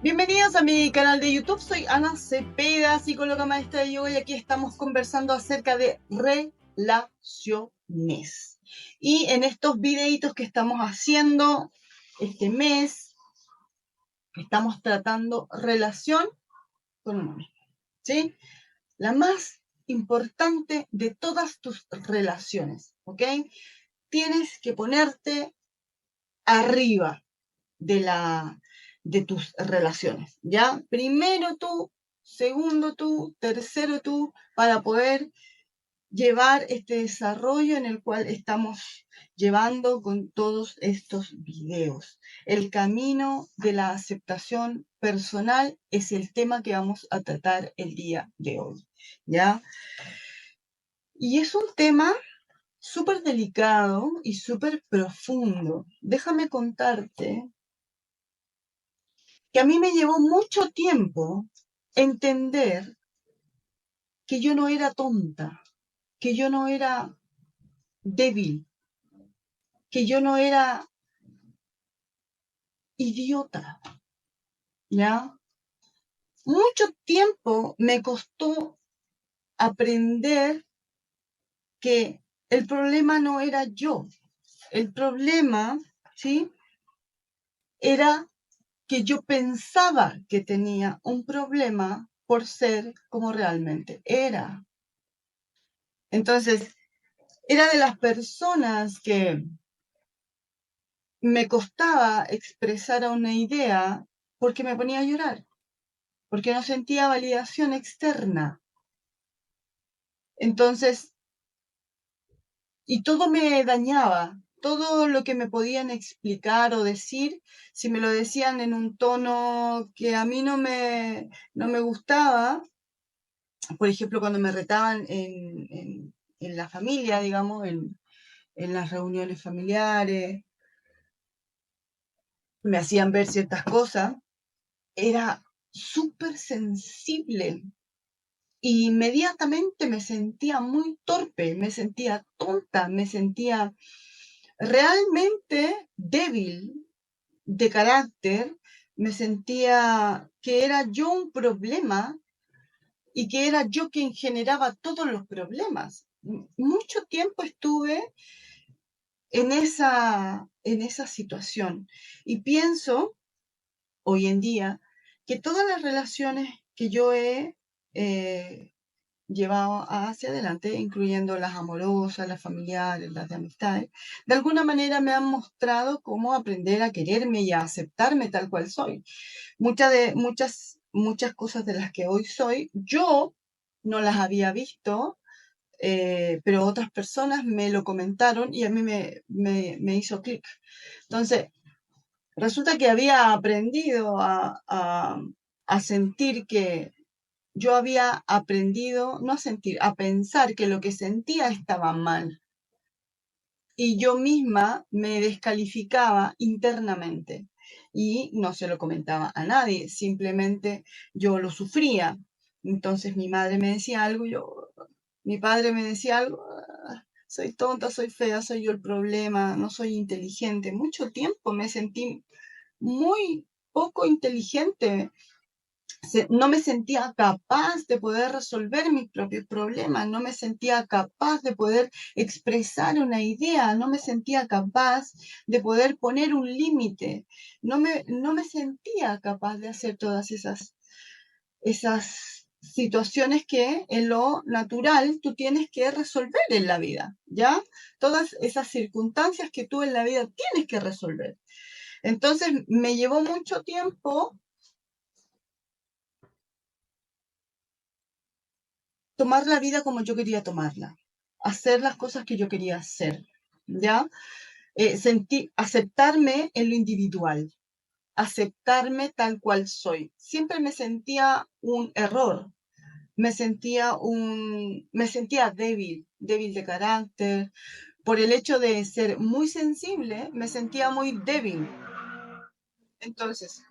Bienvenidos a mi canal de YouTube, soy Ana Cepeda, psicóloga maestra de yoga, y aquí estamos conversando acerca de relaciones. Y en estos videitos que estamos haciendo este mes, estamos tratando relación con uno mismo, ¿sí? La más importante de todas tus relaciones, ¿ok? Tienes que ponerte arriba de, de tus relaciones, ¿ya? Primero tú, segundo tú, tercero tú, para poder llevar este desarrollo en el cual estamos llevando con todos estos videos. El camino de la aceptación personal es el tema que vamos a tratar el día de hoy, ¿ya? Y es un tema súper delicado y súper profundo. Déjame contarte que a mí me llevó mucho tiempo entender que yo no era tonta, que yo no era débil, que yo no era idiota, ¿ya? Mucho tiempo me costó aprender que el problema no era yo, el problema, ¿sí? Era que yo pensaba que tenía un problema por ser como realmente era. Entonces, era de las personas que me costaba expresar una idea porque me ponía a llorar, porque no sentía validación externa. Entonces, y todo me dañaba, todo lo que me podían explicar o decir, si me lo decían en un tono que a mí no me gustaba, por ejemplo, cuando me retaban en la familia, digamos, en las reuniones familiares, me hacían ver ciertas cosas, era súper sensible y inmediatamente me sentía muy torpe, me sentía tonta, me sentía realmente débil de carácter, me sentía que era yo un problema y que era yo quien generaba todos los problemas. Mucho tiempo estuve en esa situación y pienso hoy en día que todas las relaciones que yo he eh, llevado hacia adelante, incluyendo las amorosas, las familiares, las de amistades, de alguna manera me han mostrado cómo aprender a quererme y a aceptarme tal cual soy. Muchas cosas de las que hoy soy, yo no las había visto, pero otras personas me lo comentaron y a mí me hizo clic. Entonces, resulta que había aprendido a sentir que yo había aprendido, no a sentir, a pensar que lo que sentía estaba mal. Y yo misma me descalificaba internamente y no se lo comentaba a nadie, simplemente yo lo sufría. Entonces mi madre me decía algo, mi padre me decía algo, soy tonta, soy fea, soy yo el problema, no soy inteligente. Mucho tiempo me sentí muy poco inteligente, no me sentía capaz de poder resolver mis propios problemas, no me sentía capaz de poder expresar una idea, no me sentía capaz de poder poner un límite, no me sentía capaz de hacer todas esas situaciones que en lo natural tú tienes que resolver en la vida, ¿ya? Todas esas circunstancias que tú en la vida tienes que resolver. Entonces me llevó mucho tiempo tomar la vida como yo quería tomarla, hacer las cosas que yo quería hacer, ¿ya? Aceptarme en lo individual, aceptarme tal cual soy. Siempre me sentía un error, me sentía débil, débil de carácter. Por el hecho de ser muy sensible, me sentía muy débil. Entonces,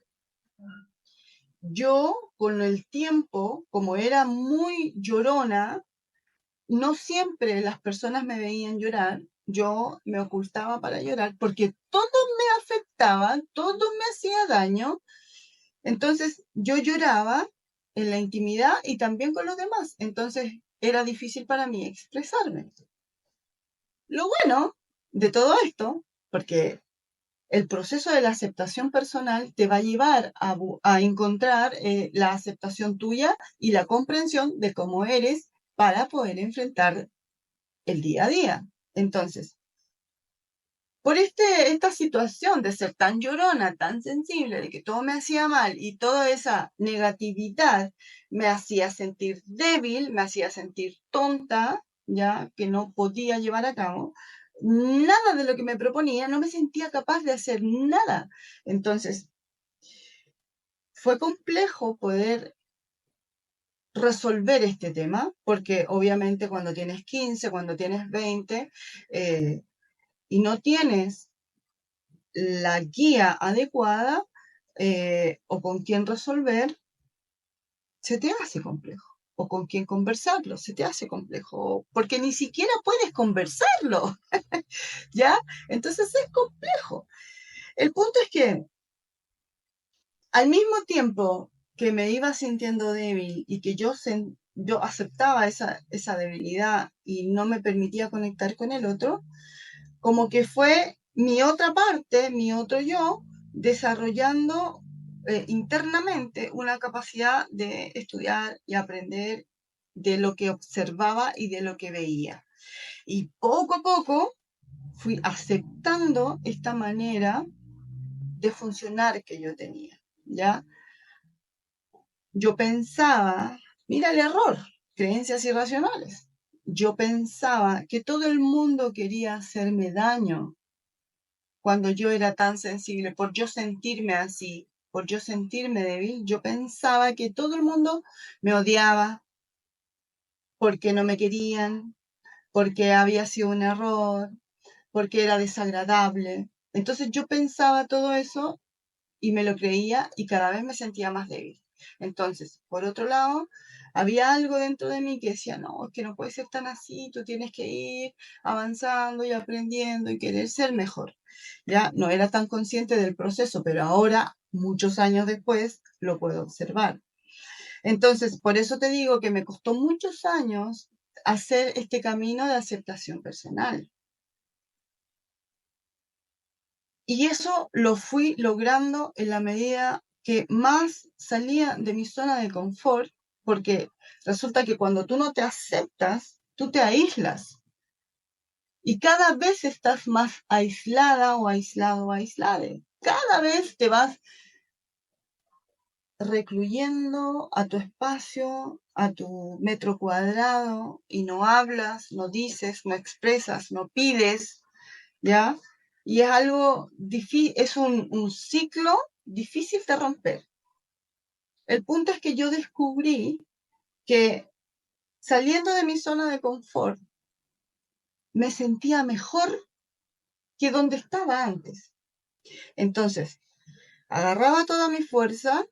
yo con el tiempo, como era muy llorona, no siempre las personas me veían llorar, yo me ocultaba para llorar porque todo me afectaba, todo me hacía daño. Entonces yo lloraba en la intimidad y también con los demás. Entonces era difícil para mí expresarme. Lo bueno de todo esto, porque el proceso de la aceptación personal te va a llevar a encontrar la aceptación tuya y la comprensión de cómo eres para poder enfrentar el día a día. Entonces, por esta situación de ser tan llorona, tan sensible, de que todo me hacía mal y toda esa negatividad me hacía sentir débil, me hacía sentir tonta, ya que no podía llevar a cabo nada de lo que me proponía, no me sentía capaz de hacer nada. Entonces, fue complejo poder resolver este tema, porque obviamente cuando tienes 15, cuando tienes 20, y no tienes la guía adecuada o con quién resolver, se te hace complejo. O con quién conversarlo, se te hace complejo. Porque ni siquiera puedes conversarlo. ¿Ya? Entonces es complejo. El punto es que al mismo tiempo que me iba sintiendo débil y que yo aceptaba esa debilidad y no me permitía conectar con el otro, como que fue mi otra parte, mi otro yo, desarrollando internamente una capacidad de estudiar y aprender de lo que observaba y de lo que veía. Y poco a poco fui aceptando esta manera de funcionar que yo tenía, ¿ya? Yo pensaba, mira el error, creencias irracionales. Yo pensaba que todo el mundo quería hacerme daño cuando yo era tan sensible, por yo sentirme así, por yo sentirme débil, yo pensaba que todo el mundo me odiaba porque no me querían, porque había sido un error, porque era desagradable. Entonces yo pensaba todo eso y me lo creía y cada vez me sentía más débil. Entonces, por otro lado, había algo dentro de mí que decía, no, es que no puede ser tan así, tú tienes que ir avanzando y aprendiendo y querer ser mejor. Ya no era tan consciente del proceso, pero ahora, muchos años después, lo puedo observar. Entonces, por eso te digo que me costó muchos años hacer este camino de aceptación personal. Y eso lo fui logrando en la medida que más salía de mi zona de confort, porque resulta que cuando tú no te aceptas, tú te aíslas. Y cada vez estás más aislada o aislado o aislada. Cada vez te vas recluyendo a tu espacio, a tu metro cuadrado, y no hablas, no dices, no expresas, no pides, ¿ya? Y es algo difícil, es un ciclo difícil de romper. El punto es que yo descubrí que saliendo de mi zona de confort, me sentía mejor que donde estaba antes. Entonces, agarraba toda mi fuerza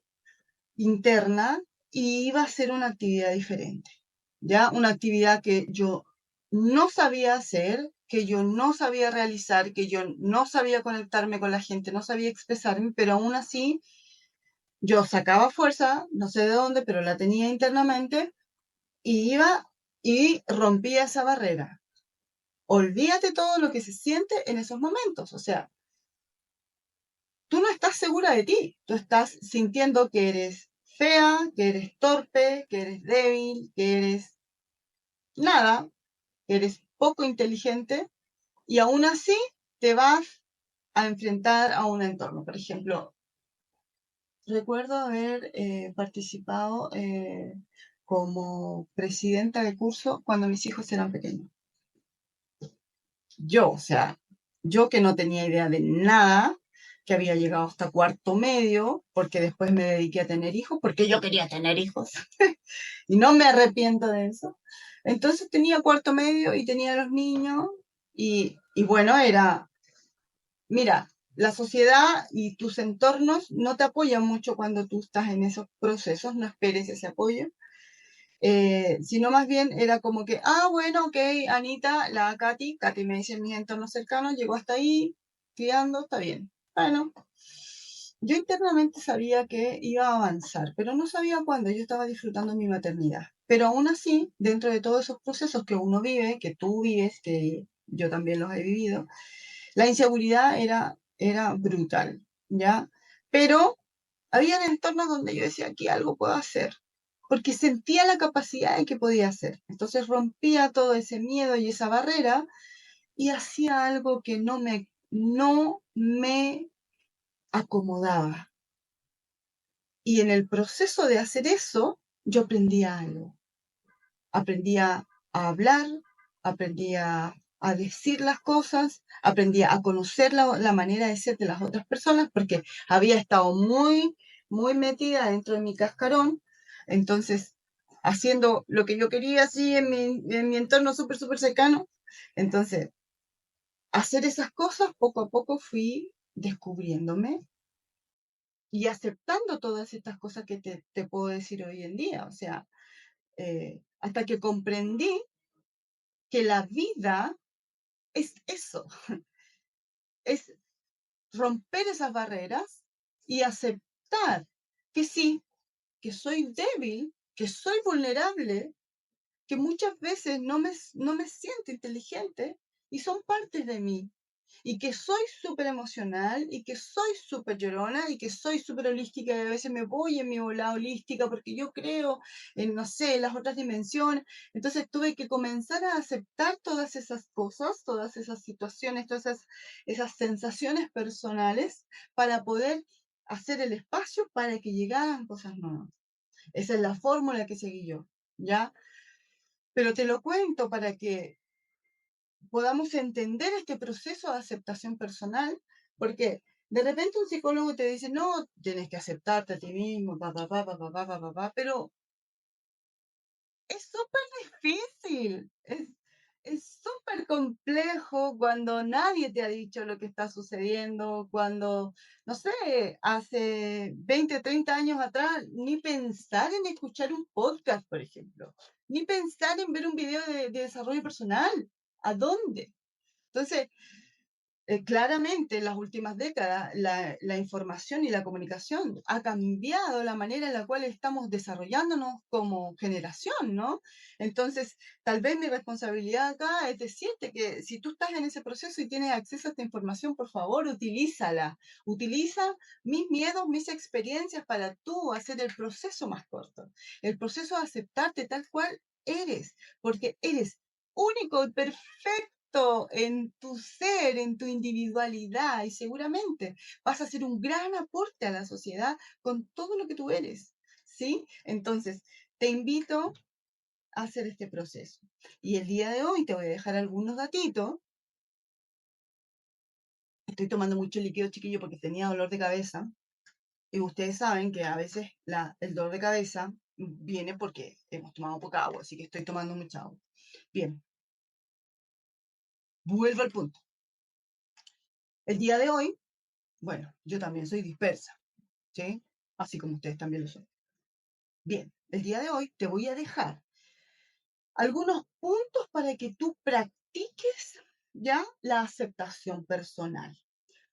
interna y iba a hacer una actividad diferente, ¿ya? Una actividad que yo no sabía hacer, que yo no sabía realizar, que yo no sabía conectarme con la gente, no sabía expresarme, pero aún así yo sacaba fuerza, no sé de dónde, pero la tenía internamente y iba y rompía esa barrera. Olvídate todo lo que se siente en esos momentos, o sea, tú no estás segura de ti, tú estás sintiendo que eres fea, que eres torpe, que eres débil, que eres nada, que eres poco inteligente y aún así te vas a enfrentar a un entorno. Por ejemplo, recuerdo haber participado como presidenta de curso cuando mis hijos eran pequeños. Yo, o sea, yo que no tenía idea de nada, que había llegado hasta cuarto medio, porque después me dediqué a tener hijos, porque yo quería tener hijos y no me arrepiento de eso. Entonces tenía cuarto medio y tenía los niños y bueno, era, mira, la sociedad y tus entornos no te apoyan mucho cuando tú estás en esos procesos, no esperes ese apoyo. Sino más bien era como que, bueno, ok, Anita, la Katy me dice en mis entornos cercanos, llegó hasta ahí, criando, está bien. Bueno, yo internamente sabía que iba a avanzar, pero no sabía cuándo. Yo estaba disfrutando mi maternidad. Pero aún así, dentro de todos esos procesos que uno vive, que tú vives, que yo también los he vivido, la inseguridad era brutal, ¿ya? Pero había entornos donde yo decía, aquí algo puedo hacer, porque sentía la capacidad de que podía hacer. Entonces rompía todo ese miedo y esa barrera y hacía algo que no me acomodaba. Y en el proceso de hacer eso, yo aprendía algo. Aprendía a hablar, aprendía a decir las cosas, aprendía a conocer la manera de ser de las otras personas, porque había estado muy metida dentro de mi cascarón. Entonces, haciendo lo que yo quería así en mi entorno súper cercano. Entonces, hacer esas cosas, poco a poco fui descubriéndome y aceptando todas estas cosas que te puedo decir hoy en día. O sea, hasta que comprendí que la vida es eso, es romper esas barreras y aceptar que sí, que soy débil, que soy vulnerable, que muchas veces no me siento inteligente y son partes de mí. Y que soy súper emocional y que soy súper llorona y que soy súper holística y a veces me voy en mi volada holística porque yo creo en, no sé, las otras dimensiones. Entonces tuve que comenzar a aceptar todas esas cosas, todas esas situaciones, todas esas sensaciones personales para poder hacer el espacio para que llegaran cosas nuevas. Esa es la fórmula que seguí yo, ¿ya? Pero te lo cuento para que podamos entender este proceso de aceptación personal, porque de repente un psicólogo te dice, no, tienes que aceptarte a ti mismo, pero es súper difícil, es súper complejo cuando nadie te ha dicho lo que está sucediendo, cuando, no sé, hace 20 30 años atrás, ni pensar en escuchar un podcast, por ejemplo, ni pensar en ver un video de desarrollo personal. ¿A dónde? Entonces, claramente en las últimas décadas la información y la comunicación ha cambiado la manera en la cual estamos desarrollándonos como generación, ¿no? Entonces, tal vez mi responsabilidad acá es decirte que si tú estás en ese proceso y tienes acceso a esta información, por favor, utilízala. Utiliza mis miedos, mis experiencias para tú hacer el proceso más corto. El proceso de aceptarte tal cual eres, porque eres único y perfecto en tu ser, en tu individualidad y seguramente vas a hacer un gran aporte a la sociedad con todo lo que tú eres, ¿sí? Entonces, te invito a hacer este proceso. Y el día de hoy te voy a dejar algunos datitos. Estoy tomando mucho líquido, chiquillo, porque tenía dolor de cabeza. Y ustedes saben que a veces el dolor de cabeza viene porque hemos tomado poca agua, así que estoy tomando mucha agua. Bien, vuelvo al punto. El día de hoy, bueno, yo también soy dispersa, ¿sí? Así como ustedes también lo son. Bien, el día de hoy te voy a dejar algunos puntos para que tú practiques ya la aceptación personal.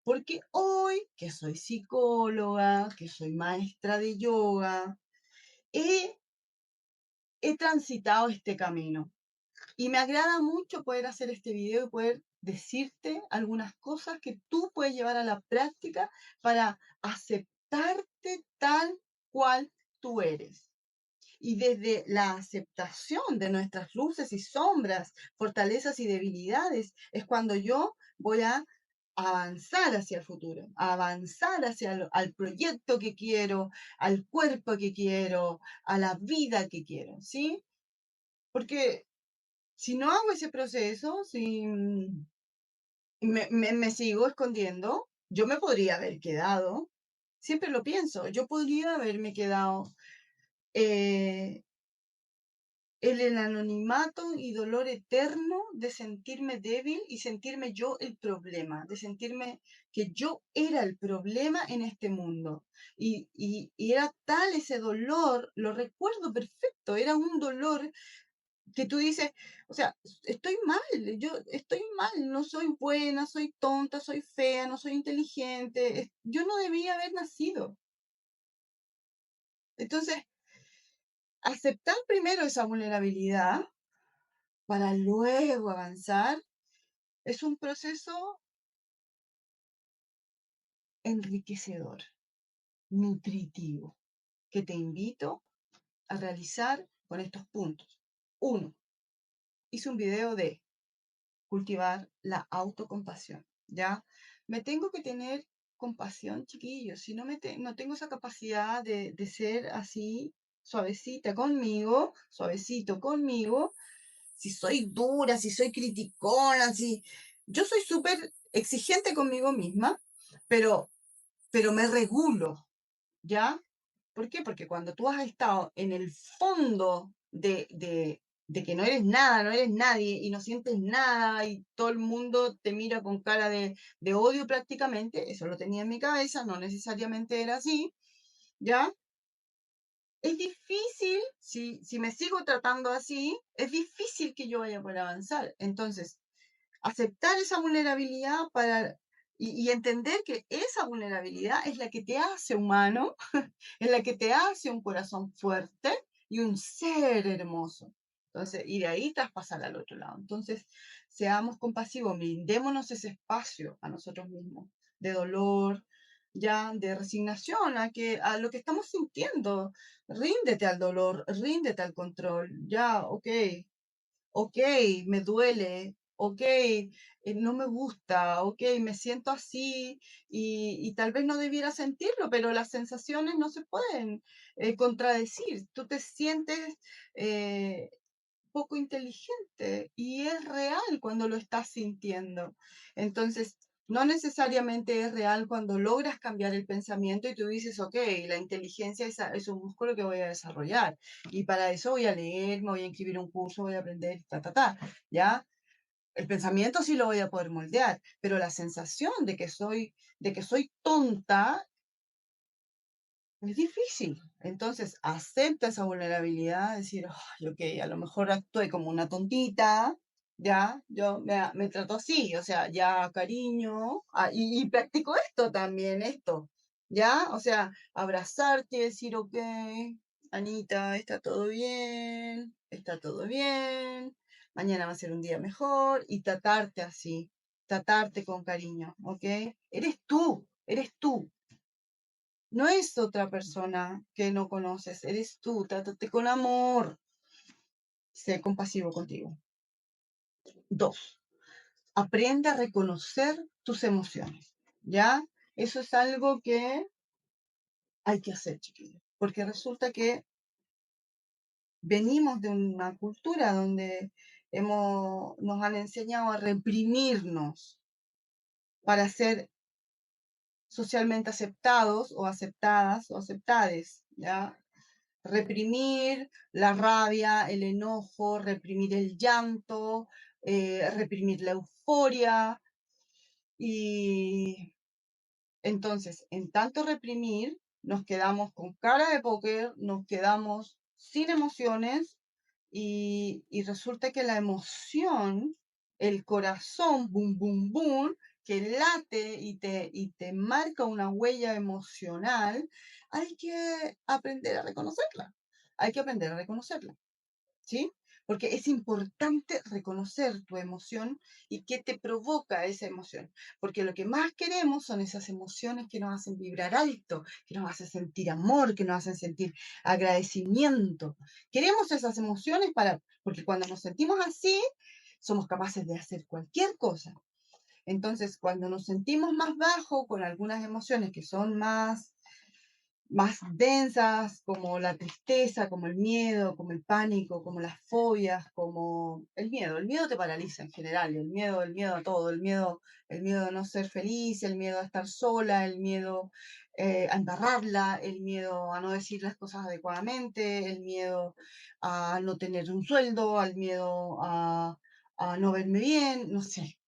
Porque hoy, que soy psicóloga, que soy maestra de yoga, he, he transitado este camino. Y me agrada mucho poder hacer este video y poder decirte algunas cosas que tú puedes llevar a la práctica para aceptarte tal cual tú eres. Y desde la aceptación de nuestras luces y sombras, fortalezas y debilidades, es cuando yo voy a avanzar hacia el futuro, a avanzar hacia al proyecto que quiero, al cuerpo que quiero, a la vida que quiero, ¿sí? Porque si no hago ese proceso, si me sigo escondiendo, yo me podría haber quedado, siempre lo pienso, yo podría haberme quedado eh, en el anonimato y dolor eterno de sentirme débil y sentirme yo el problema, de sentirme que yo era el problema en este mundo. Y era tal ese dolor, lo recuerdo perfecto, era un dolor que tú dices, o sea, estoy mal, yo estoy mal, no soy buena, soy tonta, soy fea, no soy inteligente, yo no debía haber nacido. Entonces, aceptar primero esa vulnerabilidad para luego avanzar es un proceso enriquecedor, nutritivo, que te invito a realizar con estos puntos. Uno, hice un video de cultivar la autocompasión, ¿ya? Me tengo que tener compasión, chiquillos. Si no tengo esa capacidad de ser así, suavecita conmigo, suavecito conmigo, si soy dura, si soy criticona, si... Yo soy súper exigente conmigo misma, pero, pero me regulo, ¿ya? ¿Por qué? Porque cuando tú has estado en el fondo de que no eres nada, no eres nadie y no sientes nada y todo el mundo te mira con cara de odio prácticamente, eso lo tenía en mi cabeza, no necesariamente era así, ¿ya? Es difícil, si me sigo tratando así, es difícil que yo vaya a poder avanzar. Entonces, aceptar esa vulnerabilidad y entender que esa vulnerabilidad es la que te hace humano, es la que te hace un corazón fuerte y un ser hermoso. Entonces, y de ahí traspasar al otro lado. Entonces, seamos compasivos, brindémonos ese espacio a nosotros mismos de dolor, ya de resignación a lo que estamos sintiendo. Ríndete al dolor, ríndete al control. Ya, ok, me duele, ok, no me gusta, ok, me siento así y tal vez no debiera sentirlo, pero las sensaciones no se pueden contradecir. Tú te sientes eh, poco inteligente y es real cuando lo estás sintiendo. Entonces, no necesariamente es real cuando logras cambiar el pensamiento y tú dices, ok, la inteligencia es un músculo que voy a desarrollar y para eso voy a leer, me voy a inscribir a un curso, voy a aprender, ¿ya? El pensamiento sí lo voy a poder moldear, pero la sensación de que soy tonta es difícil. Entonces, acepta esa vulnerabilidad, decir, "Ay, ok, a lo mejor actué como una tontita, ya, yo me trato así, o sea, ya cariño, y practico esto también, esto, ya, o sea, abrazarte y decir, ok, Anita, está todo bien, mañana va a ser un día mejor, y tratarte así, tratarte con cariño, ok, eres tú, no es otra persona que no conoces, eres tú, trátate con amor, sé compasivo contigo. Dos, aprende a reconocer tus emociones, ¿ya? Eso es algo que hay que hacer, chiquillos, porque resulta que venimos de una cultura donde nos han enseñado a reprimirnos para ser socialmente aceptados o aceptadas o aceptades, ¿ya? Reprimir la rabia, el enojo, reprimir el llanto, reprimir la euforia. Y entonces, en tanto reprimir, nos quedamos con cara de póker, nos quedamos sin emociones y resulta que la emoción, el corazón, boom, boom, boom, que late y te marca una huella emocional, hay que aprender a reconocerla. Hay que aprender a reconocerla. ¿Sí? Porque es importante reconocer tu emoción y qué te provoca esa emoción. Porque lo que más queremos son esas emociones que nos hacen vibrar alto, que nos hacen sentir amor, que nos hacen sentir agradecimiento. Queremos esas emociones porque cuando nos sentimos así, somos capaces de hacer cualquier cosa. Entonces, cuando nos sentimos más bajo con algunas emociones que son más densas, como la tristeza, como el miedo, como el pánico, como las fobias, como el miedo. El miedo te paraliza en general, el miedo a todo, el miedo a no ser feliz, el miedo a estar sola, el miedo a embarrarla, el miedo a no decir las cosas adecuadamente, el miedo a no tener un sueldo, al miedo a no verme bien, no sé,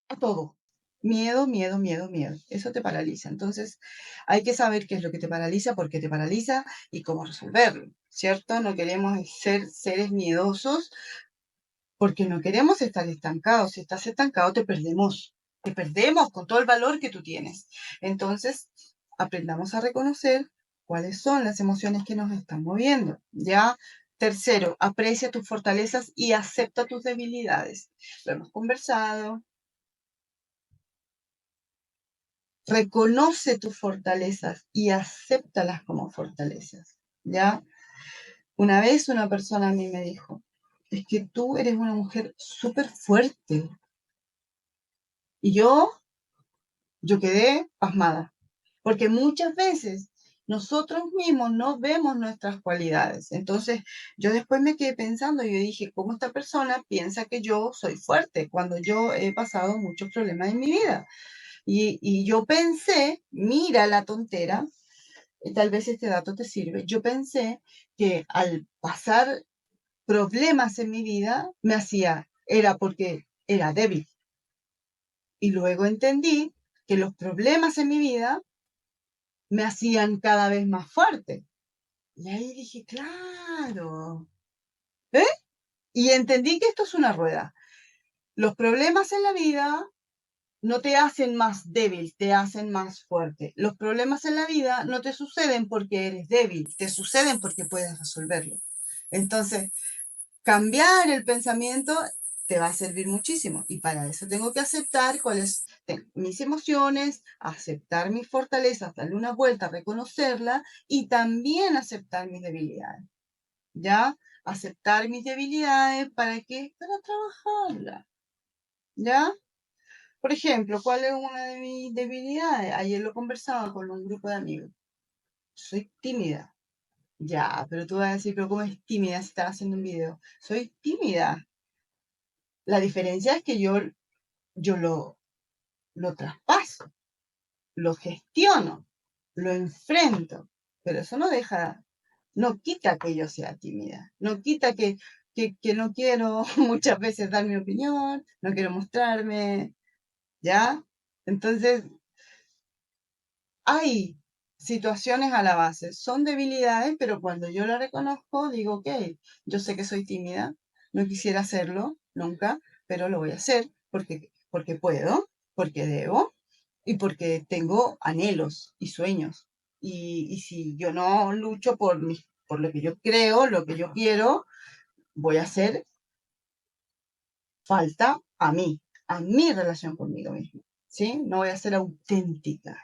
a todo. Miedo, miedo, miedo, miedo. Eso te paraliza. Entonces, hay que saber qué es lo que te paraliza, por qué te paraliza y cómo resolverlo, ¿cierto? No queremos ser seres miedosos porque no queremos estar estancados. Si estás estancado, te perdemos. Te perdemos con todo el valor que tú tienes. Entonces, aprendamos a reconocer cuáles son las emociones que nos están moviendo, ¿ya? Tercero, aprecia tus fortalezas y acepta tus debilidades. Lo hemos conversado. Reconoce tus fortalezas y acéptalas como fortalezas, ¿ya? Una vez una persona a mí me dijo, es que tú eres una mujer súper fuerte. Y yo quedé pasmada, porque muchas veces nosotros mismos no vemos nuestras cualidades. Entonces, yo después me quedé pensando y yo dije, ¿cómo esta persona piensa que yo soy fuerte cuando yo he pasado muchos problemas en mi vida? Y yo pensé, mira la tontera, tal vez este dato te sirve. Yo pensé que al pasar problemas en mi vida era porque era débil. Y luego entendí que los problemas en mi vida me hacían cada vez más fuerte. Y ahí dije, claro. ¿Eh? Y entendí que esto es una rueda. Los problemas en la vida no te hacen más débil, te hacen más fuerte. Los problemas en la vida no te suceden porque eres débil, te suceden porque puedes resolverlo. Entonces, cambiar el pensamiento te va a servir muchísimo. Y para eso tengo que aceptar cuáles mis emociones, aceptar mis fortalezas, darle una vuelta, reconocerla y también aceptar mis debilidades. ¿Ya? Aceptar mis debilidades, ¿para qué? Para trabajarlas. ¿Ya? Por ejemplo, ¿cuál es una de mis debilidades? Ayer lo conversaba con un grupo de amigos. Soy tímida. Ya, pero tú vas a decir, pero ¿cómo es tímida si estás haciendo un video? Soy tímida. La diferencia es que yo lo traspaso, lo gestiono, lo enfrento, pero eso no quita que yo sea tímida, no quita que no quiero muchas veces dar mi opinión, no quiero mostrarme, ¿ya? Entonces, hay situaciones a la base, son debilidades, pero cuando yo la reconozco, digo, ok, yo sé que soy tímida, no quisiera hacerlo nunca, pero lo voy a hacer porque puedo, porque debo y porque tengo anhelos y sueños. Y si yo no lucho por lo que yo creo, lo que yo quiero, voy a hacer falta a mi relación conmigo misma, ¿sí? No voy a ser auténtica.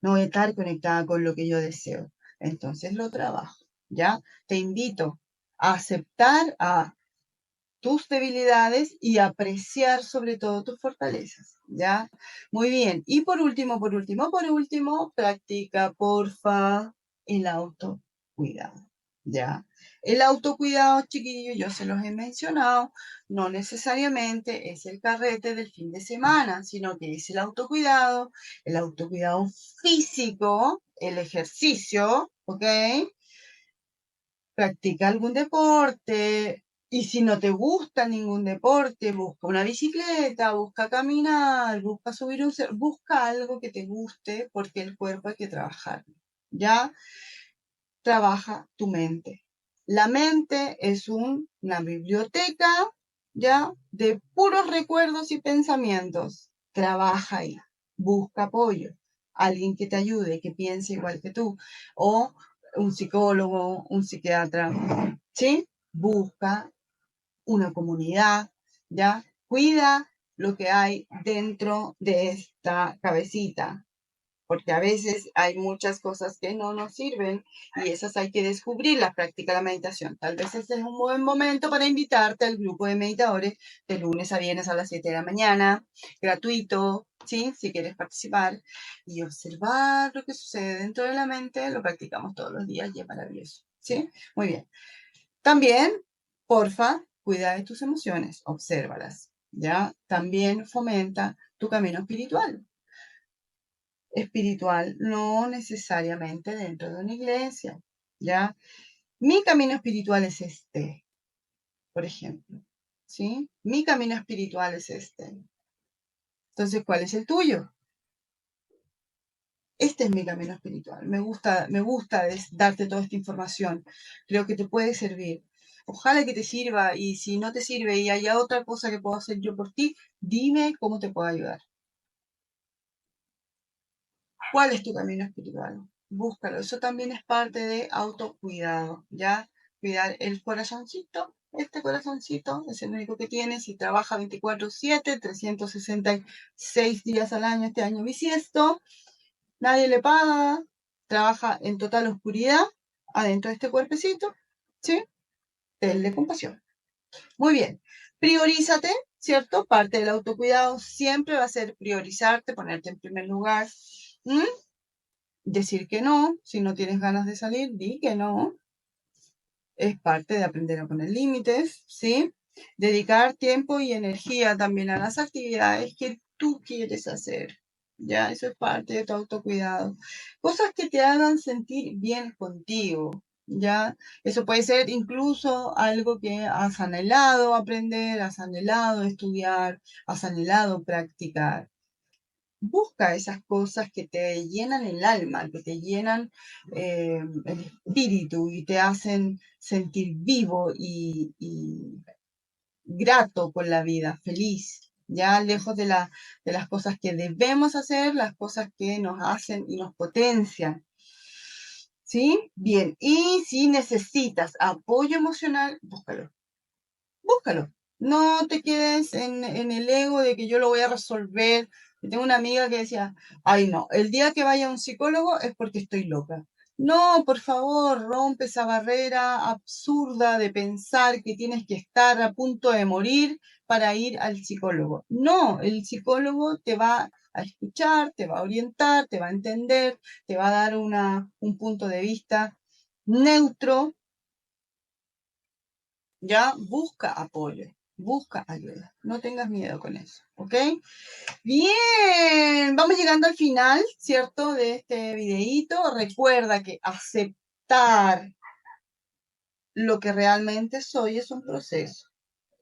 No voy a estar conectada con lo que yo deseo. Entonces lo trabajo, ¿ya? Te invito a aceptar a tus debilidades y apreciar sobre todo tus fortalezas, ¿ya? Muy bien. Y por último, practica, porfa, el autocuidado, ¿ya? El autocuidado, chiquillos, yo se los he mencionado, no necesariamente es el carrete del fin de semana, sino que es el autocuidado físico, el ejercicio, ¿ok? Practica algún deporte y si no te gusta ningún deporte, busca una bicicleta, busca caminar, busca subir busca algo que te guste porque el cuerpo hay que trabajar. ¿Ya? Trabaja tu mente. La mente es una biblioteca, ¿ya? De puros recuerdos y pensamientos. Trabaja ahí. Busca apoyo. Alguien que te ayude, que piense igual que tú. O un psicólogo, un psiquiatra. ¿Sí? Busca una comunidad, ¿ya? Cuida lo que hay dentro de esta cabecita, porque a veces hay muchas cosas que no nos sirven y esas hay que descubrirlas, practica la meditación. Tal vez este es un buen momento para invitarte al grupo de meditadores de lunes a viernes a las 7 de la mañana, gratuito, ¿sí? Si quieres participar y observar lo que sucede dentro de la mente, lo practicamos todos los días y es maravilloso, ¿sí? Muy bien. También, porfa, cuida de tus emociones, obsérvalas, ¿ya? También fomenta tu camino espiritual. Espiritual, no necesariamente dentro de una iglesia, ¿ya? Mi camino espiritual es este, por ejemplo, ¿sí? Mi camino espiritual es este. Entonces, ¿cuál es el tuyo? Este es mi camino espiritual. Me gusta darte toda esta información. Creo que te puede servir. Ojalá que te sirva, y si no te sirve y haya otra cosa que puedo hacer yo por ti, dime cómo te puedo ayudar. ¿Cuál es tu camino espiritual? Búscalo. Eso también es parte de autocuidado, ¿ya? Cuidar el corazoncito. Este corazoncito es el único que tienes y trabaja 24/7, 366 días al año, este año bisiesto. Nadie le paga, trabaja en total oscuridad adentro de este cuerpecito, ¿sí? Tenle compasión. Muy bien. Priorízate, ¿cierto? Parte del autocuidado siempre va a ser priorizarte, ponerte en primer lugar. Decir que no, si no tienes ganas de salir, di que no. Es parte de aprender a poner límites, ¿sí? Dedicar tiempo y energía también a las actividades que tú quieres hacer. Ya, eso es parte de tu autocuidado. Cosas que te hagan sentir bien contigo. Ya, eso puede ser incluso algo que has anhelado aprender, has anhelado estudiar, has anhelado practicar. Busca esas cosas que te llenan el alma, que te llenan el espíritu y te hacen sentir vivo y grato con la vida, feliz, ya lejos de las cosas que debemos hacer, las cosas que nos hacen y nos potencian. ¿Sí? Bien, y si necesitas apoyo emocional, búscalo. Búscalo. No te quedes en el ego de que yo lo voy a resolver. Yo tengo una amiga que decía, ay no, el día que vaya a un psicólogo es porque estoy loca. No, por favor, rompe esa barrera absurda de pensar que tienes que estar a punto de morir para ir al psicólogo. No, el psicólogo te va a escuchar, te va a orientar, te va a entender, te va a dar un punto de vista neutro. Ya busca apoyo, busca ayuda. No tengas miedo con eso, ¿ok? Bien, vamos llegando al final, ¿cierto? De este videíto. Recuerda que aceptar lo que realmente soy es un proceso.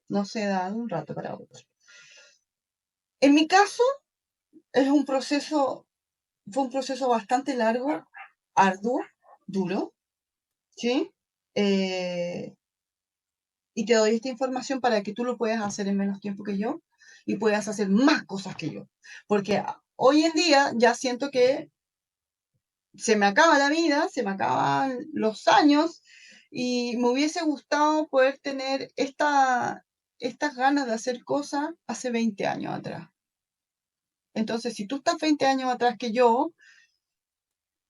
No se da de un rato para otro. En mi caso, es un proceso, fue un proceso bastante largo, arduo, duro, ¿sí? Eh, y te doy esta información para que tú lo puedas hacer en menos tiempo que yo y puedas hacer más cosas que yo. Porque hoy en día ya siento que se me acaba la vida, se me acaban los años y me hubiese gustado poder tener estas ganas de hacer cosas hace 20 años atrás. Entonces, si tú estás 20 años atrás que yo,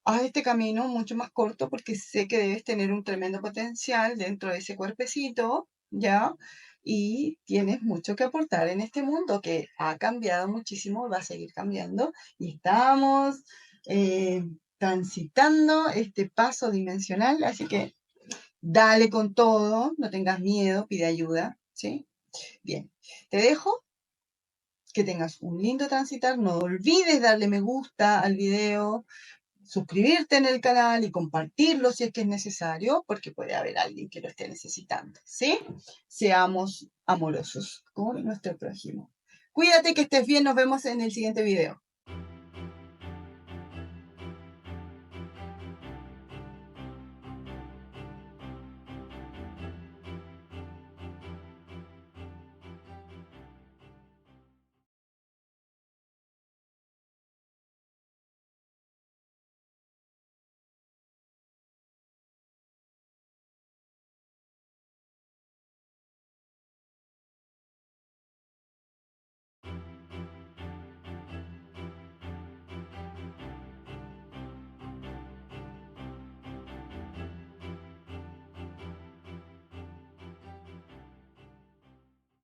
haz este camino mucho más corto porque sé que debes tener un tremendo potencial dentro de ese cuerpecito, ¿ya? Y tienes mucho que aportar en este mundo que ha cambiado muchísimo, va a seguir cambiando y estamos transitando este paso dimensional, así que dale con todo, no tengas miedo, pide ayuda, ¿sí? Bien, te dejo. Que tengas un lindo transitar, no olvides darle me gusta al video, suscribirte en el canal y compartirlo si es que es necesario, porque puede haber alguien que lo esté necesitando, ¿sí? Seamos amorosos con nuestro prójimo. Cuídate, que estés bien, nos vemos en el siguiente video.